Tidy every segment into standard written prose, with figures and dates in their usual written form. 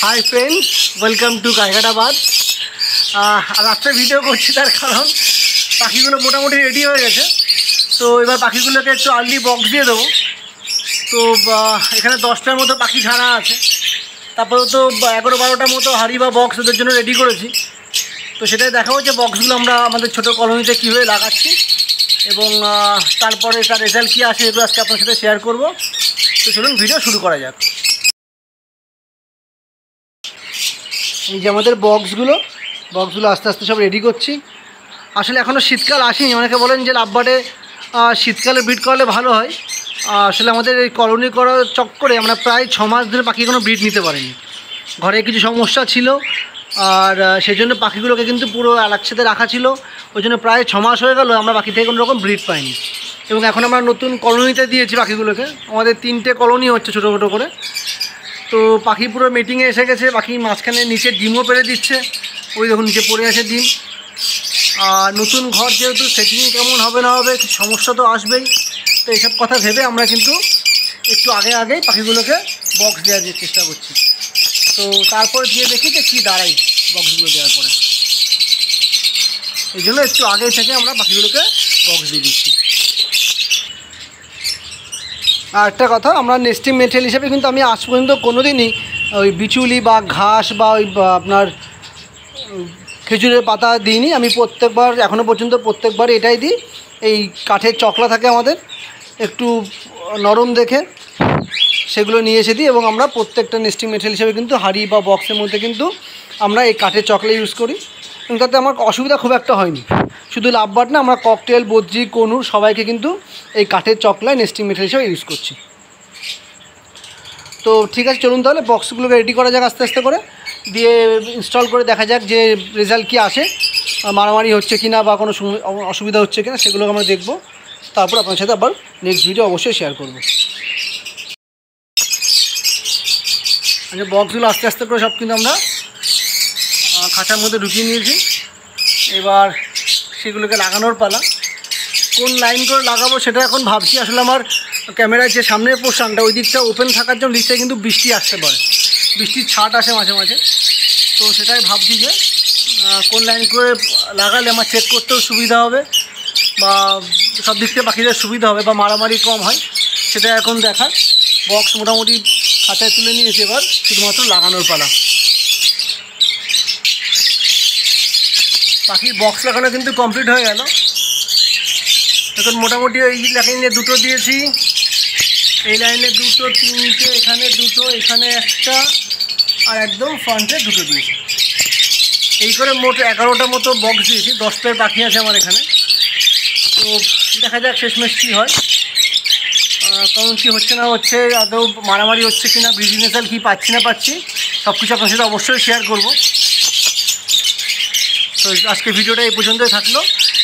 High friends, welcome to কাইঘাটাবাদ। রাত্রে video করছি তার কারণ পাখিগুলো মোটামুটি রেডি হয়ে গেছে। তো এবার পাখিগুলোকে একটু আর্লি বক্স দিয়ে দেবো। তো এখানে 10টার মতো পাখি ছাড়া আছে, তারপরে তো 11-12টার মতো হাঁড়ি বা বক্স ওদের জন্য রেডি করেছি। তো সেটাই দেখাবো যে বক্সগুলো আমরা আমাদের ছোটো কলোনিতে কীভাবে লাগাচ্ছি এবং তারপরে তার রেজাল্ট কী আসে এগুলো আজকে আপনার সাথে শেয়ার করব। তো চলুন ভিডিও শুরু করা যাক। এই যে আমাদের বক্সগুলো আস্তে আস্তে সব রেডি করছি। আসলে এখনও শীতকাল আসেনি, অনেকে বলেন যে লাভবার্ডে শীতকালে ব্রিড করালে ভালো হয়। আসলে আমাদের এই কলোনি করার চক্করে আমরা প্রায় 6 মাস ধরে পাখি কোনো ব্রিড নিতে পারিনি। ঘরে কিছু সমস্যা ছিল আর সেই জন্য পাখিগুলোকে কিন্তু পুরো একসাথে রাখা ছিল। ওই জন্য প্রায় 6 মাস হয়ে গেল আমরা পাখি থেকে কোনো রকম ব্রিড পাইনি। এবং এখন আমরা নতুন কলোনিতে দিয়েছি পাখিগুলোকে। আমাদের 3টে কলোনি হচ্ছে ছোটো ছোটো করে। তো পাখি পুরো মিটিংয়ে এসে গেছে, পাখি মাঝখানে নিচে ডিমও পেড়ে দিচ্ছে। ওই দেখুন নিচে পড়ে আছে ডিম। আর নতুন ঘর যেহেতু সেটিং কেমন হবে না হবে, সমস্যা তো আসবেই। তো এইসব কথা ভেবে আমরা কিন্তু একটু আগেই পাখিগুলোকে বক্স দেওয়ার চেষ্টা করছি। তো তারপর দিয়ে দেখি যে কী দাঁড়াই বক্সগুলো দেওয়ার পরে। এই জন্য একটু আগে থেকে আমরা পাখিগুলোকে বক্স দিয়ে দিচ্ছি। আর একটা কথা, আমরা নেস্টিং মেটেরিয়াল হিসেবে কিন্তু আমি আজ পর্যন্ত কোনো দিনই ওই বিচুলি বা ঘাস বা ওই আপনার খেজুরের পাতা দিইনি। আমি প্রত্যেকবার এখনও পর্যন্ত প্রত্যেকবার এটাই দিই। এই কাঠের চকলা থাকে আমাদের একটু নরম দেখে, সেগুলো নিয়ে এসে দিই। এবং আমরা প্রত্যেকটা নেস্টিং মেটেরিয়াল হিসেবে কিন্তু হাঁড়ি বা বক্সের মধ্যে কিন্তু আমরা এই কাঠের চকলা ইউজ করি। এবং তাতে আমার অসুবিধা খুব একটা হয়নি। শুধু লাভবার্ড না, আমরা ককটেল, বদ্রি, কনুর সবাইকে কিন্তু এই কাঠের চকলায় নেস্টিং মেটেরিয়াল হিসেবে ইউজ করছি। তো ঠিক আছে, চলুন তাহলে বক্সগুলোকে রেডি করা যাক আস্তে আস্তে করে, দিয়ে ইনস্টল করে দেখা যাক যে রেজাল্ট কী আসে, মারামারি হচ্ছে কি না বা কোনো অসুবিধা হচ্ছে কি না সেগুলোকে আমরা দেখব। তারপর আপনার সাথে আবার নেক্সট ভিডিও অবশ্যই শেয়ার করব। আচ্ছা, বক্সগুলো আস্তে আস্তে করে সব কিন্তু আমরা খাঁচার মধ্যে ঢুকিয়ে নিয়েছি। এবার সেগুলোকে লাগানোর পালা। কোন লাইন করে লাগাবো সেটা এখন ভাবছি। আসলে আমার ক্যামেরার যে সামনের পোর্শনটা ওই দিকটা ওপেন থাকার জন্য দিকটায় কিন্তু বৃষ্টি আসতে পারে, বৃষ্টির ছাট আসে মাঝে মাঝে। তো সেটাই ভাবছি যে কোন লাইন করে লাগালে আমার চেক করতেও সুবিধা হবে বা সব দিক থেকে পাখিদের সুবিধা হবে বা মারামারি কম হয়, সেটা এখন দেখার। বক্স মোটামুটি খাঁচায় তুলে নিয়েছি, এবার শুধুমাত্র লাগানোর পালা। পাখির বক্স লাগানো কিন্তু কমপ্লিট হয়ে গেল। এখন মোটামুটি এই লাইনে 2টো দিয়েছি, এই লাইনে 2টো, 3টে, এখানে 2টো, এখানে 1টা, আর একদম ফ্রন্টে 2টো দিয়েছি। এই করে মোট 11টা মতো বক্স দিয়েছি। 10টার পাখি আছে আমার এখানে। তো দেখা যাক শেষমেশ কী হয়, কারণ কী হচ্ছে না হচ্ছে, আদৌ মারামারি হচ্ছে কি না, ব্রিডিং রেজাল্ট কী পাচ্ছি না পাচ্ছি, সব কিছু আপনার সাথে অবশ্যই শেয়ার করব। তো আজকে ভিডিওটা এই পর্যন্তই থাকলো।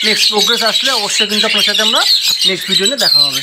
নেক্সট প্রোগ্রেস আসলে অবশ্যই কিন্তু আপনার সাথে আমরা নেক্সট ভিডিও নিয়ে দেখা হবে।